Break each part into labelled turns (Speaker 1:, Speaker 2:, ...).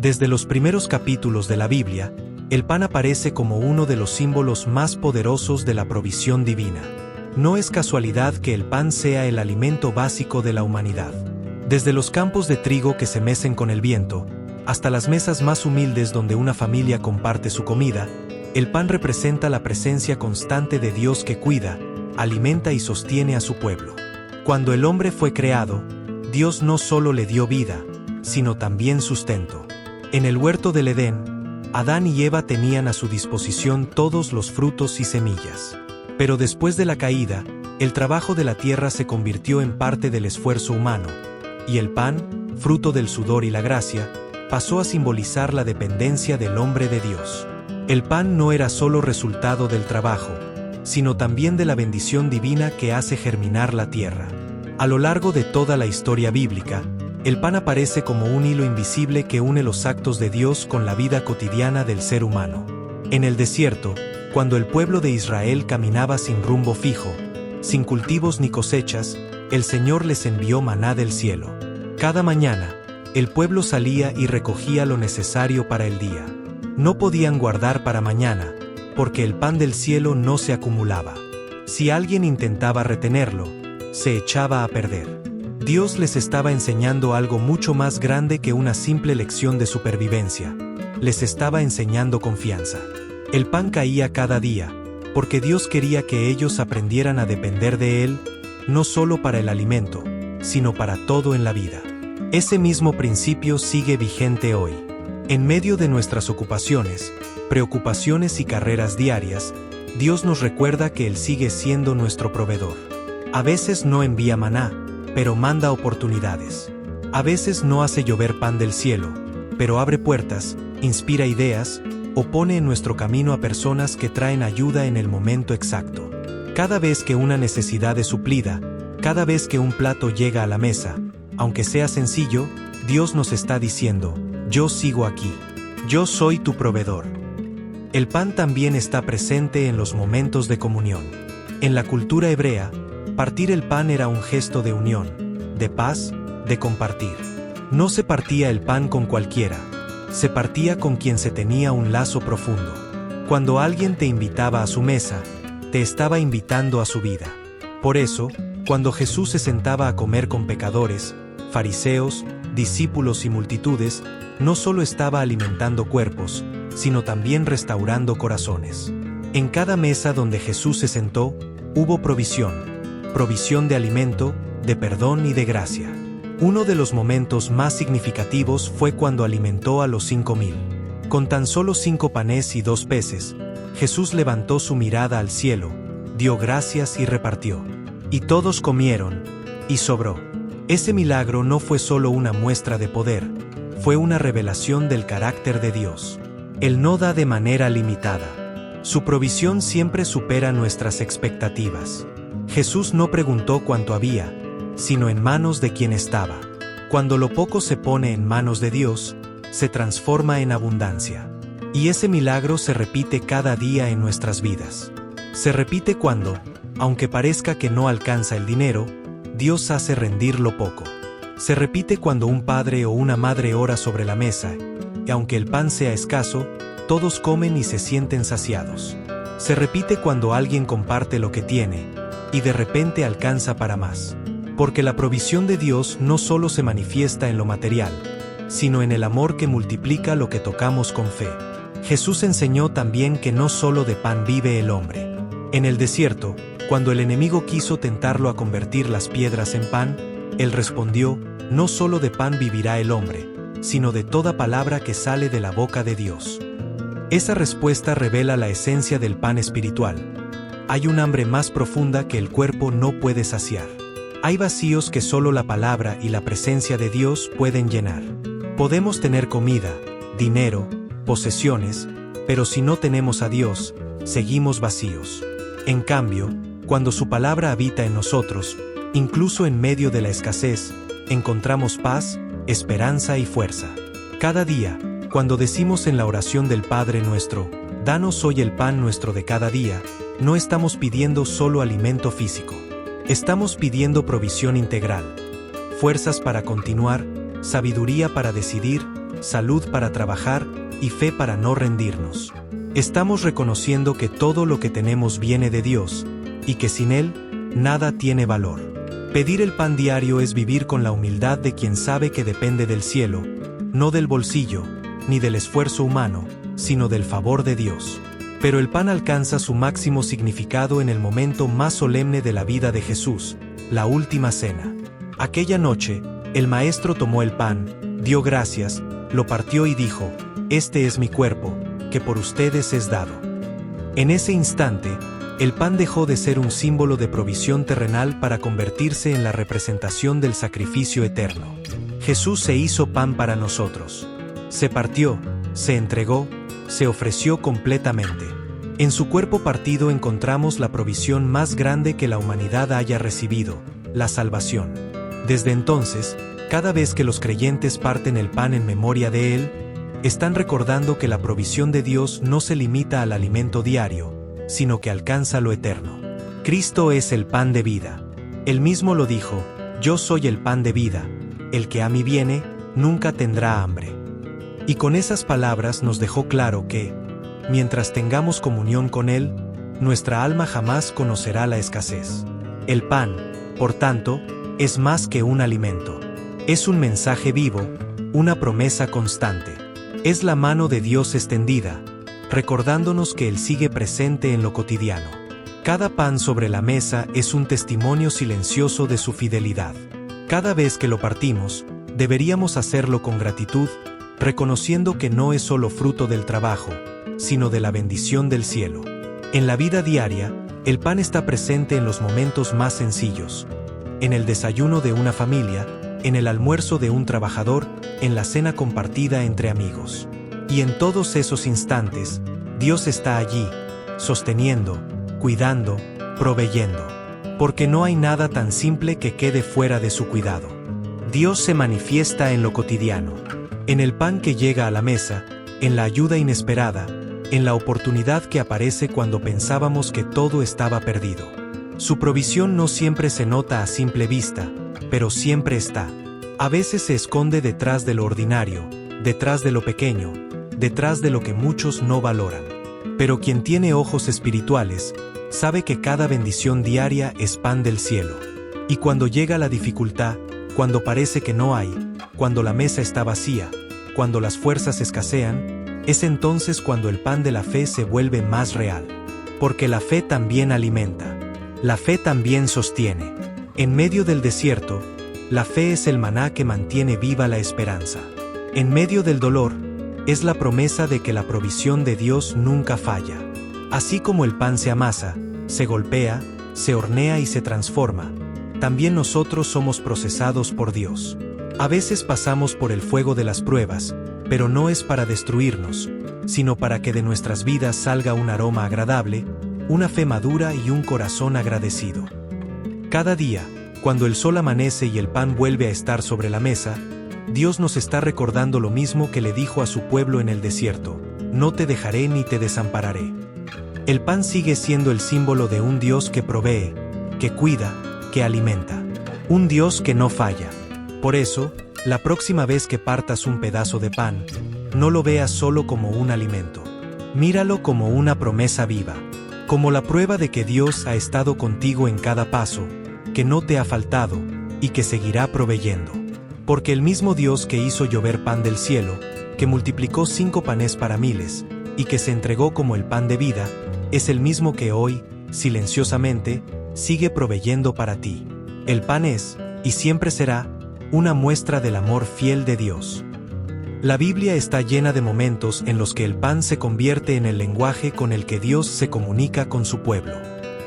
Speaker 1: Desde los primeros capítulos de la Biblia, el pan aparece como uno de los símbolos más poderosos de la provisión divina. No es casualidad que el pan sea el alimento básico de la humanidad. Desde los campos de trigo que se mecen con el viento, hasta las mesas más humildes donde una familia comparte su comida, el pan representa la presencia constante de Dios que cuida, alimenta y sostiene a su pueblo. Cuando el hombre fue creado, Dios no solo le dio vida, sino también sustento. En el huerto del Edén, Adán y Eva tenían a su disposición todos los frutos y semillas. Pero después de la caída, el trabajo de la tierra se convirtió en parte del esfuerzo humano, y el pan, fruto del sudor y la gracia, pasó a simbolizar la dependencia del hombre de Dios. El pan no era solo resultado del trabajo, sino también de la bendición divina que hace germinar la tierra. A lo largo de toda la historia bíblica, el pan aparece como un hilo invisible que une los actos de Dios con la vida cotidiana del ser humano. En el desierto, cuando el pueblo de Israel caminaba sin rumbo fijo, sin cultivos ni cosechas, el Señor les envió maná del cielo. Cada mañana, el pueblo salía y recogía lo necesario para el día. No podían guardar para mañana, porque el pan del cielo no se acumulaba. Si alguien intentaba retenerlo, se echaba a perder. Dios les estaba enseñando algo mucho más grande que una simple lección de supervivencia. Les estaba enseñando confianza. El pan caía cada día, porque Dios quería que ellos aprendieran a depender de Él, no solo para el alimento, sino para todo en la vida. Ese mismo principio sigue vigente hoy. En medio de nuestras ocupaciones, preocupaciones y carreras diarias, Dios nos recuerda que Él sigue siendo nuestro proveedor. A veces no envía maná, pero manda oportunidades. A veces no hace llover pan del cielo, pero abre puertas, inspira ideas, o pone en nuestro camino a personas que traen ayuda en el momento exacto. Cada vez que una necesidad es suplida, cada vez que un plato llega a la mesa, aunque sea sencillo, Dios nos está diciendo: yo sigo aquí. Yo soy tu proveedor. El pan también está presente en los momentos de comunión. En la cultura hebrea, partir el pan era un gesto de unión, de paz, de compartir. No se partía el pan con cualquiera, se partía con quien se tenía un lazo profundo. Cuando alguien te invitaba a su mesa, te estaba invitando a su vida. Por eso, cuando Jesús se sentaba a comer con pecadores, fariseos, discípulos y multitudes, no solo estaba alimentando cuerpos, sino también restaurando corazones. En cada mesa donde Jesús se sentó, hubo provisión de alimento, de perdón y de gracia. Uno de los momentos más significativos fue cuando alimentó a los 5,000. Con tan solo 5 panes y 2 peces, Jesús levantó su mirada al cielo, dio gracias y repartió. Y todos comieron, y sobró. Ese milagro no fue solo una muestra de poder, fue una revelación del carácter de Dios. Él no da de manera limitada. Su provisión siempre supera nuestras expectativas. Jesús no preguntó cuánto había, sino en manos de quien estaba. Cuando lo poco se pone en manos de Dios, se transforma en abundancia. Y ese milagro se repite cada día en nuestras vidas. Se repite cuando, aunque parezca que no alcanza el dinero, Dios hace rendir lo poco. Se repite cuando un padre o una madre ora sobre la mesa, y aunque el pan sea escaso, todos comen y se sienten saciados. Se repite cuando alguien comparte lo que tiene, y de repente alcanza para más. Porque la provisión de Dios no solo se manifiesta en lo material, sino en el amor que multiplica lo que tocamos con fe. Jesús enseñó también que no solo de pan vive el hombre. En el desierto, cuando el enemigo quiso tentarlo a convertir las piedras en pan, él respondió: no solo de pan vivirá el hombre, sino de toda palabra que sale de la boca de Dios. Esa respuesta revela la esencia del pan espiritual. Hay un hambre más profunda que el cuerpo no puede saciar. Hay vacíos que solo la palabra y la presencia de Dios pueden llenar. Podemos tener comida, dinero, posesiones, pero si no tenemos a Dios, seguimos vacíos. En cambio, cuando su palabra habita en nosotros, incluso en medio de la escasez, encontramos paz, esperanza y fuerza. Cada día, cuando decimos en la oración del Padre nuestro: danos hoy el pan nuestro de cada día, no estamos pidiendo solo alimento físico. Estamos pidiendo provisión integral, fuerzas para continuar, sabiduría para decidir, salud para trabajar y fe para no rendirnos. Estamos reconociendo que todo lo que tenemos viene de Dios, y que sin Él, nada tiene valor. Pedir el pan diario es vivir con la humildad de quien sabe que depende del cielo, no del bolsillo, ni del esfuerzo humano, sino del favor de Dios. Pero el pan alcanza su máximo significado en el momento más solemne de la vida de Jesús, la última cena. Aquella noche, el Maestro tomó el pan, dio gracias, lo partió y dijo: «Este es mi cuerpo, que por ustedes es dado». En ese instante, el pan dejó de ser un símbolo de provisión terrenal para convertirse en la representación del sacrificio eterno. Jesús se hizo pan para nosotros. Se partió, se entregó, se ofreció completamente. En su cuerpo partido encontramos la provisión más grande que la humanidad haya recibido, la salvación. Desde entonces, cada vez que los creyentes parten el pan en memoria de Él, están recordando que la provisión de Dios no se limita al alimento diario, sino que alcanza lo eterno. Cristo es el pan de vida. Él mismo lo dijo: «Yo soy el pan de vida, el que a mí viene, nunca tendrá hambre». Y con esas palabras nos dejó claro que, mientras tengamos comunión con Él, nuestra alma jamás conocerá la escasez. El pan, por tanto, es más que un alimento. Es un mensaje vivo, una promesa constante. Es la mano de Dios extendida, recordándonos que Él sigue presente en lo cotidiano. Cada pan sobre la mesa es un testimonio silencioso de su fidelidad. Cada vez que lo partimos, deberíamos hacerlo con gratitud, reconociendo que no es solo fruto del trabajo, sino de la bendición del cielo. En la vida diaria, el pan está presente en los momentos más sencillos. En el desayuno de una familia, en el almuerzo de un trabajador, en la cena compartida entre amigos. Y en todos esos instantes, Dios está allí, sosteniendo, cuidando, proveyendo. Porque no hay nada tan simple que quede fuera de su cuidado. Dios se manifiesta en lo cotidiano, en el pan que llega a la mesa, en la ayuda inesperada, en la oportunidad que aparece cuando pensábamos que todo estaba perdido. Su provisión no siempre se nota a simple vista, pero siempre está. A veces se esconde detrás de lo ordinario, detrás de lo pequeño, detrás de lo que muchos no valoran. Pero quien tiene ojos espirituales, sabe que cada bendición diaria es pan del cielo. Y cuando llega la dificultad, cuando parece que no hay, cuando la mesa está vacía, cuando las fuerzas escasean, es entonces cuando el pan de la fe se vuelve más real. Porque la fe también alimenta. La fe también sostiene. En medio del desierto, la fe es el maná que mantiene viva la esperanza. En medio del dolor, es la promesa de que la provisión de Dios nunca falla. Así como el pan se amasa, se golpea, se hornea y se transforma, también nosotros somos procesados por Dios. A veces pasamos por el fuego de las pruebas, pero no es para destruirnos, sino para que de nuestras vidas salga un aroma agradable, una fe madura y un corazón agradecido. Cada día, cuando el sol amanece y el pan vuelve a estar sobre la mesa, Dios nos está recordando lo mismo que le dijo a su pueblo en el desierto: «No te dejaré ni te desampararé». El pan sigue siendo el símbolo de un Dios que provee, que cuida, que alimenta. Un Dios que no falla. Por eso, la próxima vez que partas un pedazo de pan, no lo veas solo como un alimento. Míralo como una promesa viva, como la prueba de que Dios ha estado contigo en cada paso, que no te ha faltado, y que seguirá proveyendo. Porque el mismo Dios que hizo llover pan del cielo, que multiplicó 5 panes para miles, y que se entregó como el pan de vida, es el mismo que hoy, silenciosamente, sigue proveyendo para ti. El pan es, y siempre será, una muestra del amor fiel de Dios. La Biblia está llena de momentos en los que el pan se convierte en el lenguaje con el que Dios se comunica con su pueblo.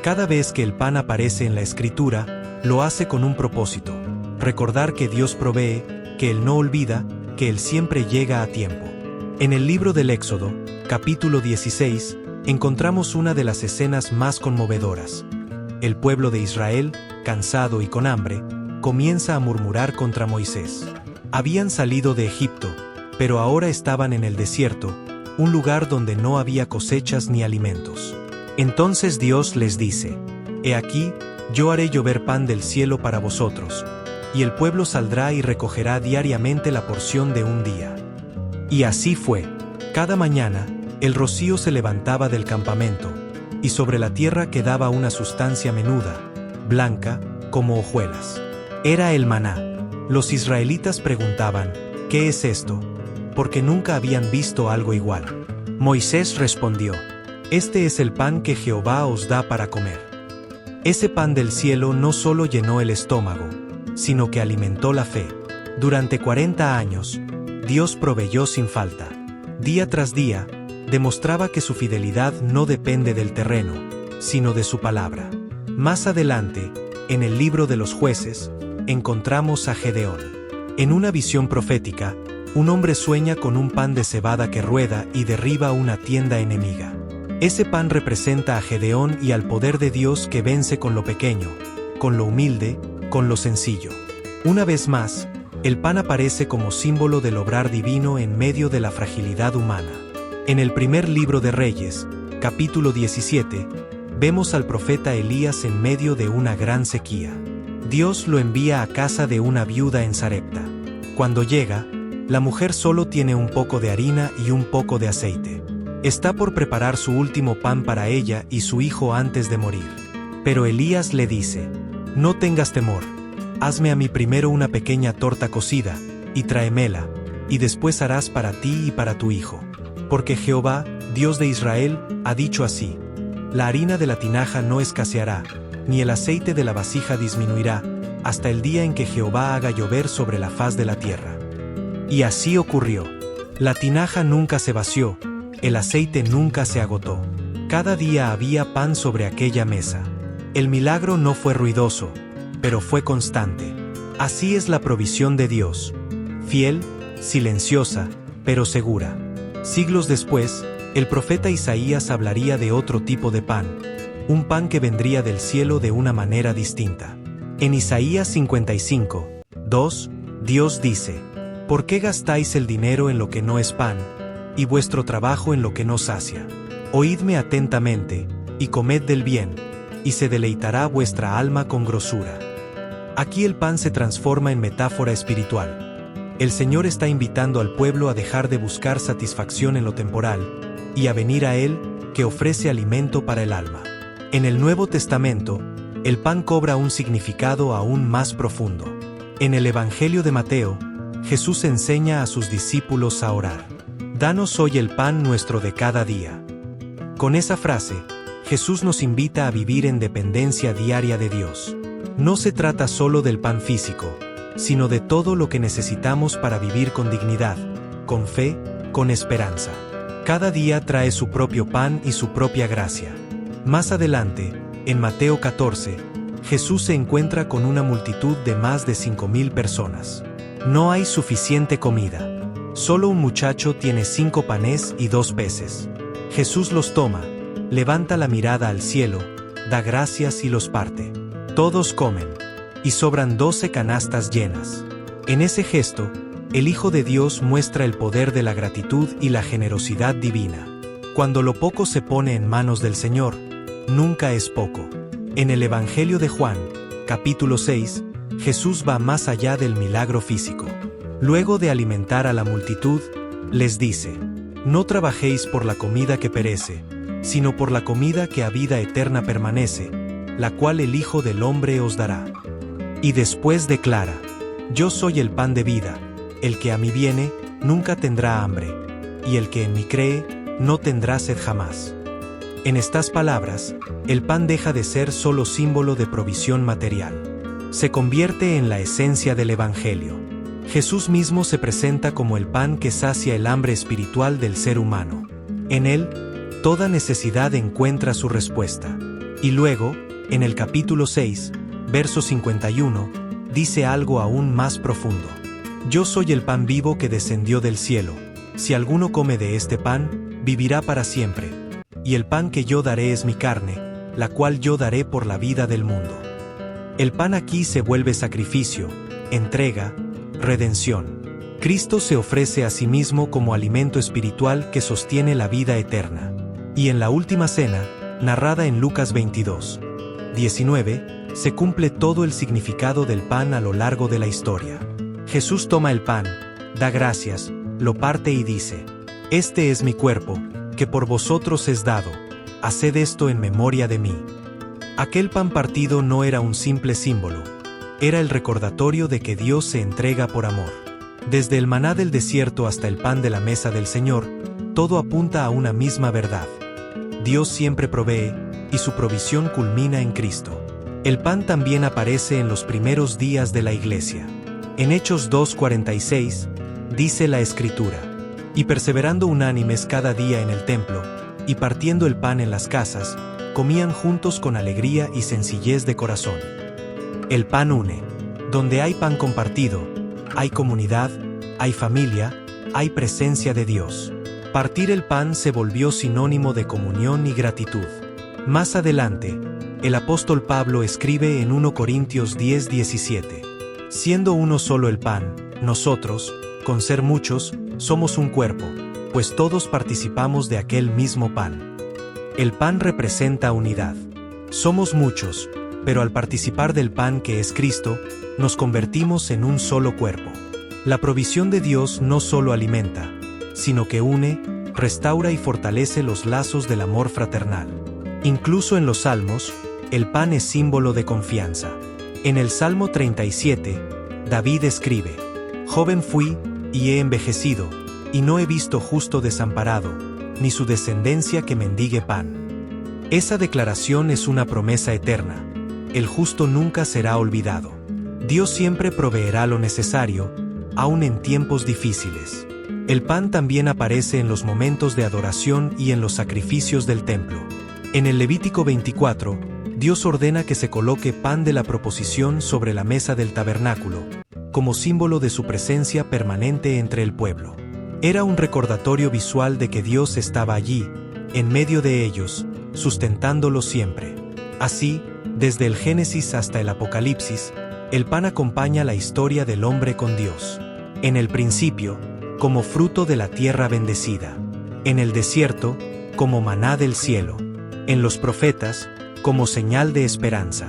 Speaker 1: Cada vez que el pan aparece en la Escritura, lo hace con un propósito: recordar que Dios provee, que Él no olvida, que Él siempre llega a tiempo. En el libro del Éxodo, capítulo 16, encontramos una de las escenas más conmovedoras. El pueblo de Israel, cansado y con hambre, comienza a murmurar contra Moisés. Habían salido de Egipto, pero ahora estaban en el desierto, un lugar donde no había cosechas ni alimentos. Entonces Dios les dice: «He aquí, yo haré llover pan del cielo para vosotros, y el pueblo saldrá y recogerá diariamente la porción de un día». Y así fue. Cada mañana, el rocío se levantaba del campamento, y sobre la tierra quedaba una sustancia menuda, blanca, como hojuelas. Era el maná. Los israelitas preguntaban, ¿qué es esto? Porque nunca habían visto algo igual. Moisés respondió, este es el pan que Jehová os da para comer. Ese pan del cielo no solo llenó el estómago, sino que alimentó la fe. Durante 40 años, Dios proveyó sin falta. Día tras día, demostraba que su fidelidad no depende del terreno, sino de su palabra. Más adelante, en el libro de los Jueces, encontramos a Gedeón. En una visión profética, un hombre sueña con un pan de cebada que rueda y derriba una tienda enemiga. Ese pan representa a Gedeón y al poder de Dios que vence con lo pequeño, con lo humilde, con lo sencillo. Una vez más, el pan aparece como símbolo del obrar divino en medio de la fragilidad humana. En el primer libro de Reyes, capítulo 17, vemos al profeta Elías en medio de una gran sequía. Dios lo envía a casa de una viuda en Sarepta. Cuando llega, la mujer solo tiene un poco de harina y un poco de aceite. Está por preparar su último pan para ella y su hijo antes de morir. Pero Elías le dice, no tengas temor, hazme a mí primero una pequeña torta cocida, y tráemela, y después harás para ti y para tu hijo. Porque Jehová, Dios de Israel, ha dicho así, la harina de la tinaja no escaseará, ni el aceite de la vasija disminuirá, hasta el día en que Jehová haga llover sobre la faz de la tierra. Y así ocurrió. La tinaja nunca se vació, el aceite nunca se agotó. Cada día había pan sobre aquella mesa. El milagro no fue ruidoso, pero fue constante. Así es la provisión de Dios. Fiel, silenciosa, pero segura. Siglos después, el profeta Isaías hablaría de otro tipo de pan, un pan que vendría del cielo de una manera distinta. En Isaías 55, 2, Dios dice, ¿por qué gastáis el dinero en lo que no es pan, y vuestro trabajo en lo que no sacia? Oídme atentamente, y comed del bien, y se deleitará vuestra alma con grosura. Aquí el pan se transforma en metáfora espiritual. El Señor está invitando al pueblo a dejar de buscar satisfacción en lo temporal, y a venir a Él, que ofrece alimento para el alma. En el Nuevo Testamento, el pan cobra un significado aún más profundo. En el Evangelio de Mateo, Jesús enseña a sus discípulos a orar. Danos hoy el pan nuestro de cada día. Con esa frase, Jesús nos invita a vivir en dependencia diaria de Dios. No se trata solo del pan físico, sino de todo lo que necesitamos para vivir con dignidad, con fe, con esperanza. Cada día trae su propio pan y su propia gracia. Más adelante, en Mateo 14, Jesús se encuentra con una multitud de más de 5,000 personas. No hay suficiente comida. Solo un muchacho tiene 5 panes y 2 peces. Jesús los toma, levanta la mirada al cielo, da gracias y los parte. Todos comen, y sobran 12 canastas llenas. En ese gesto, el Hijo de Dios muestra el poder de la gratitud y la generosidad divina. Cuando lo poco se pone en manos del Señor, nunca es poco. En el Evangelio de Juan, capítulo 6, Jesús va más allá del milagro físico. Luego de alimentar a la multitud, les dice, no trabajéis por la comida que perece, sino por la comida que a vida eterna permanece, la cual el Hijo del Hombre os dará. Y después declara, yo soy el pan de vida, el que a mí viene, nunca tendrá hambre, y el que en mí cree, no tendrá sed jamás. En estas palabras, el pan deja de ser solo símbolo de provisión material. Se convierte en la esencia del Evangelio. Jesús mismo se presenta como el pan que sacia el hambre espiritual del ser humano. En él, toda necesidad encuentra su respuesta. Y luego, en el capítulo 6, verso 51, dice algo aún más profundo. Yo soy el pan vivo que descendió del cielo. Si alguno come de este pan, vivirá para siempre. Y el pan que yo daré es mi carne, la cual yo daré por la vida del mundo. El pan aquí se vuelve sacrificio, entrega, redención. Cristo se ofrece a sí mismo como alimento espiritual que sostiene la vida eterna. Y en la última cena, narrada en Lucas 22, 19, se cumple todo el significado del pan a lo largo de la historia. Jesús toma el pan, da gracias, lo parte y dice: Este es mi cuerpo, que por vosotros es dado, haced esto en memoria de mí. Aquel pan partido no era un simple símbolo, era el recordatorio de que Dios se entrega por amor. Desde el maná del desierto hasta el pan de la mesa del Señor, todo apunta a una misma verdad. Dios siempre provee, y su provisión culmina en Cristo. El pan también aparece en los primeros días de la Iglesia. En Hechos 2:46, dice la Escritura: Y perseverando unánimes cada día en el templo, y partiendo el pan en las casas, comían juntos con alegría y sencillez de corazón. El pan une. Donde hay pan compartido, hay comunidad, hay familia, hay presencia de Dios. Partir el pan se volvió sinónimo de comunión y gratitud. Más adelante, el apóstol Pablo escribe en 1 Corintios 10:17: Siendo uno solo el pan, nosotros, con ser muchos, somos un cuerpo, pues todos participamos de aquel mismo pan. El pan representa unidad. Somos muchos, pero al participar del pan que es Cristo, nos convertimos en un solo cuerpo. La provisión de Dios no solo alimenta, sino que une, restaura y fortalece los lazos del amor fraternal. Incluso en los Salmos, el pan es símbolo de confianza. En el Salmo 37, David escribe: Joven fui, y he envejecido, y no he visto justo desamparado, ni su descendencia que mendigue pan. Esa declaración es una promesa eterna. El justo nunca será olvidado. Dios siempre proveerá lo necesario, aun en tiempos difíciles. El pan también aparece en los momentos de adoración y en los sacrificios del templo. En el Levítico 24, Dios ordena que se coloque pan de la proposición sobre la mesa del tabernáculo, como símbolo de su presencia permanente entre el pueblo. Era un recordatorio visual de que Dios estaba allí, en medio de ellos, sustentándolos siempre. Así, desde el Génesis hasta el Apocalipsis, el pan acompaña la historia del hombre con Dios. En el principio, como fruto de la tierra bendecida. En el desierto, como maná del cielo. En los profetas, como señal de esperanza.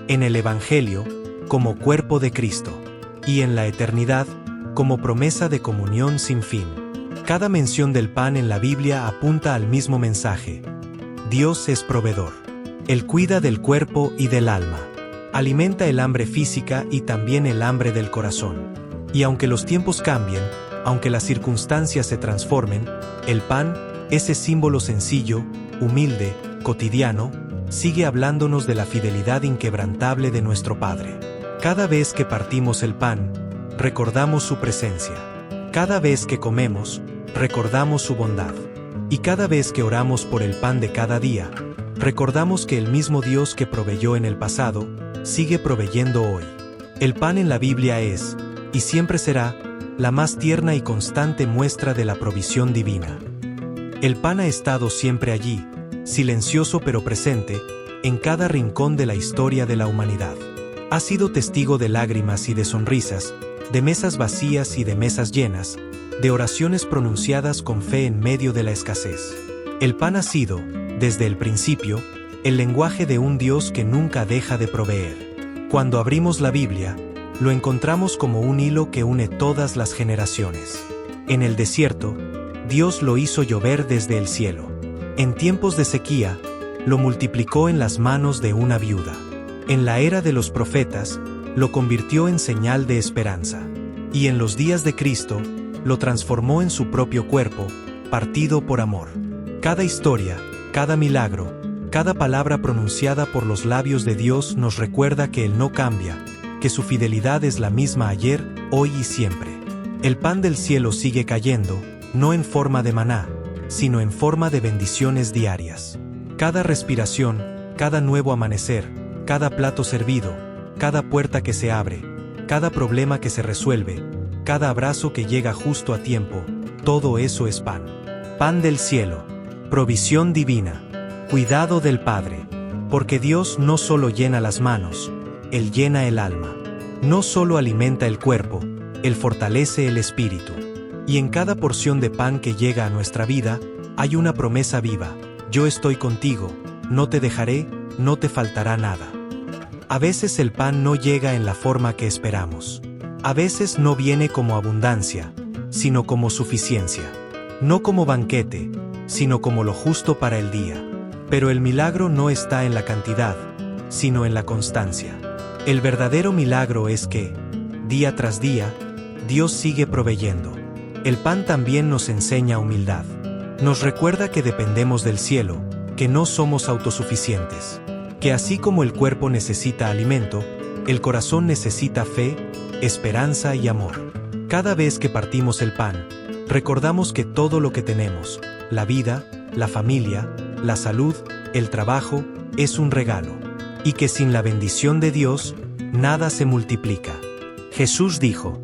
Speaker 1: En el Evangelio, como cuerpo de Cristo. Y en la eternidad, como promesa de comunión sin fin. Cada mención del pan en la Biblia apunta al mismo mensaje. Dios es proveedor. Él cuida del cuerpo y del alma. Alimenta el hambre física y también el hambre del corazón. Y aunque los tiempos cambien, aunque las circunstancias se transformen, el pan, ese símbolo sencillo, humilde, cotidiano, sigue hablándonos de la fidelidad inquebrantable de nuestro Padre. Cada vez que partimos el pan, recordamos su presencia. Cada vez que comemos, recordamos su bondad. Y cada vez que oramos por el pan de cada día, recordamos que el mismo Dios que proveyó en el pasado, sigue proveyendo hoy. El pan en la Biblia es, y siempre será, la más tierna y constante muestra de la provisión divina. El pan ha estado siempre allí, silencioso pero presente, en cada rincón de la historia de la humanidad. Ha sido testigo de lágrimas y de sonrisas, de mesas vacías y de mesas llenas, de oraciones pronunciadas con fe en medio de la escasez. El pan ha sido, desde el principio, el lenguaje de un Dios que nunca deja de proveer. Cuando abrimos la Biblia, lo encontramos como un hilo que une todas las generaciones. En el desierto, Dios lo hizo llover desde el cielo. En tiempos de sequía, lo multiplicó en las manos de una viuda. En la era de los profetas, lo convirtió en señal de esperanza. Y en los días de Cristo, lo transformó en su propio cuerpo, partido por amor. Cada historia, cada milagro, cada palabra pronunciada por los labios de Dios nos recuerda que Él no cambia, que su fidelidad es la misma ayer, hoy y siempre. El pan del cielo sigue cayendo, no en forma de maná, sino en forma de bendiciones diarias. Cada respiración, cada nuevo amanecer, cada plato servido, cada puerta que se abre, cada problema que se resuelve, cada abrazo que llega justo a tiempo, todo eso es pan. Pan del cielo, provisión divina, cuidado del Padre, porque Dios no solo llena las manos, Él llena el alma. No solo alimenta el cuerpo, Él fortalece el espíritu. Y en cada porción de pan que llega a nuestra vida, hay una promesa viva: yo estoy contigo, no te dejaré, no te faltará nada. A veces el pan no llega en la forma que esperamos. A veces no viene como abundancia, sino como suficiencia. No como banquete, sino como lo justo para el día. Pero el milagro no está en la cantidad, sino en la constancia. El verdadero milagro es que, día tras día, Dios sigue proveyendo. El pan también nos enseña humildad. Nos recuerda que dependemos del cielo, que no somos autosuficientes. Que así como el cuerpo necesita alimento, el corazón necesita fe, esperanza y amor. Cada vez que partimos el pan, recordamos que todo lo que tenemos, la vida, la familia, la salud, el trabajo, es un regalo. Y que sin la bendición de Dios, nada se multiplica. Jesús dijo: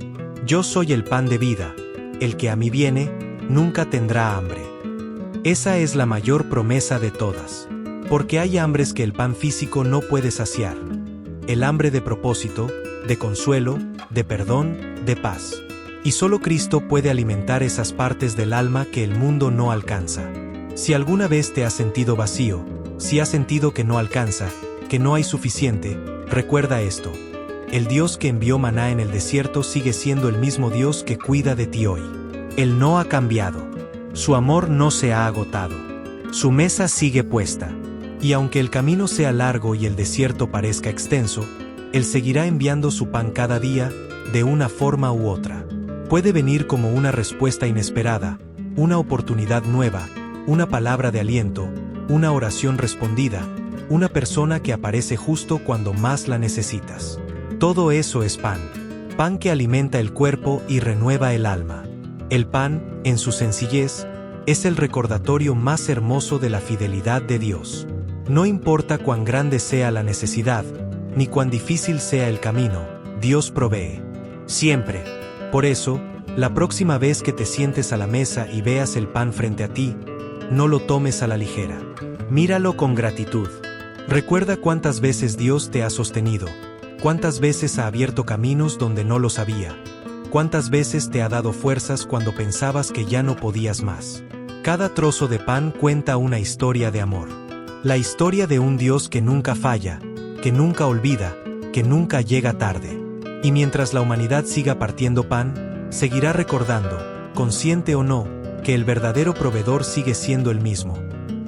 Speaker 1: Yo soy el pan de vida, el que a mí viene, nunca tendrá hambre. Esa es la mayor promesa de todas. Porque hay hambres que el pan físico no puede saciar. El hambre de propósito, de consuelo, de perdón, de paz. Y solo Cristo puede alimentar esas partes del alma que el mundo no alcanza. Si alguna vez te has sentido vacío, si has sentido que no alcanza, que no hay suficiente, recuerda esto. El Dios que envió maná en el desierto sigue siendo el mismo Dios que cuida de ti hoy. Él no ha cambiado. Su amor no se ha agotado. Su mesa sigue puesta. Y aunque el camino sea largo y el desierto parezca extenso, Él seguirá enviando su pan cada día, de una forma u otra. Puede venir como una respuesta inesperada, una oportunidad nueva, una palabra de aliento, una oración respondida, una persona que aparece justo cuando más la necesitas. Todo eso es pan. Pan que alimenta el cuerpo y renueva el alma. El pan, en su sencillez, es el recordatorio más hermoso de la fidelidad de Dios. No importa cuán grande sea la necesidad, ni cuán difícil sea el camino, Dios provee. Siempre. Por eso, la próxima vez que te sientes a la mesa y veas el pan frente a ti, no lo tomes a la ligera. Míralo con gratitud. Recuerda cuántas veces Dios te ha sostenido, cuántas veces ha abierto caminos donde no los había, cuántas veces te ha dado fuerzas cuando pensabas que ya no podías más. Cada trozo de pan cuenta una historia de amor. La historia de un Dios que nunca falla, que nunca olvida, que nunca llega tarde. Y mientras la humanidad siga partiendo pan, seguirá recordando, consciente o no, que el verdadero proveedor sigue siendo el mismo.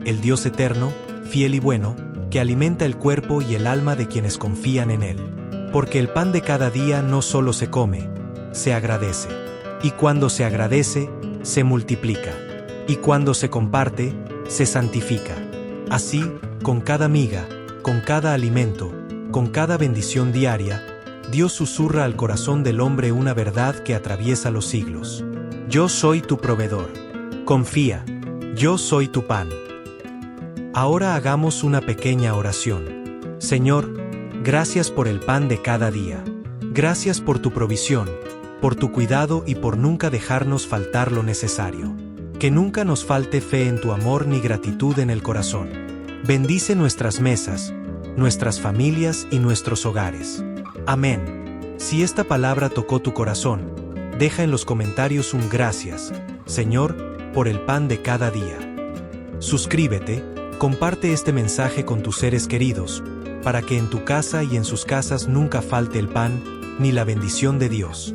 Speaker 1: El Dios eterno, fiel y bueno, que alimenta el cuerpo y el alma de quienes confían en Él. Porque el pan de cada día no solo se come, se agradece. Y cuando se agradece, se multiplica. Y cuando se comparte, se santifica. Así, con cada miga, con cada alimento, con cada bendición diaria, Dios susurra al corazón del hombre una verdad que atraviesa los siglos. Yo soy tu proveedor. Confía. Yo soy tu pan. Ahora hagamos una pequeña oración. Señor, gracias por el pan de cada día. Gracias por tu provisión, por tu cuidado y por nunca dejarnos faltar lo necesario. Que nunca nos falte fe en tu amor ni gratitud en el corazón. Bendice nuestras mesas, nuestras familias y nuestros hogares. Amén. Si esta palabra tocó tu corazón, deja en los comentarios un gracias, Señor, por el pan de cada día. Suscríbete, comparte este mensaje con tus seres queridos, para que en tu casa y en sus casas nunca falte el pan, ni la bendición de Dios.